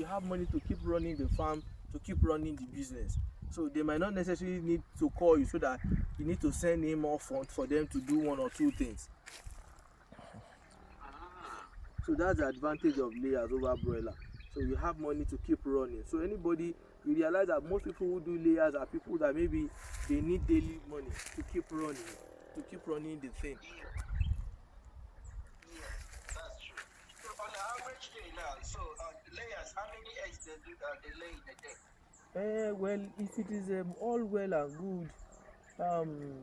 you have money to keep running the farm, to keep running the business. So they might not necessarily need to call you so that you need to send in more funds for them to do one or two things. So that's the advantage of layers over broiler. So you have money to keep running. So anybody, you realize that most people who do layers are people that maybe they need daily money to keep running the thing. Yes, that's true. So on an average day now, so layers, how many eggs they lay in a day? Well, if it is all well and good,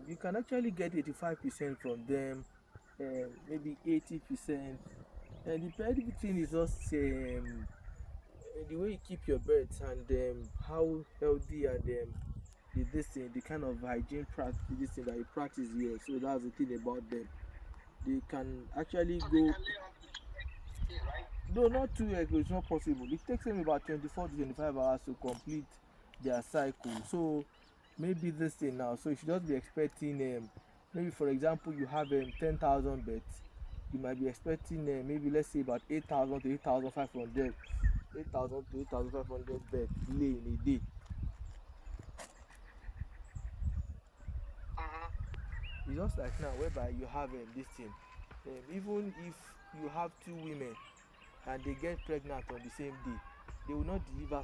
you can actually get 85% from them, maybe 80%. And the very thing is just the way you keep your birds and how healthy and the kind of hygiene practice this thing that you practice here. So that's the thing about them. They can actually So they go. can lay up to 2 eggs a day, right? No, not 2 eggs. It's not possible. It takes them about 24 to 25 hours to complete their cycle. So maybe this thing now. So you should just be expecting maybe for example you have 10,000 beds. You might be expecting maybe let's say about 8,000 to 8,500, 8,000 to 8,500 beds lay in a day. Mm-hmm. It's just like now whereby you have this thing. Even if you have two women and they get pregnant on the same day, they will not deliver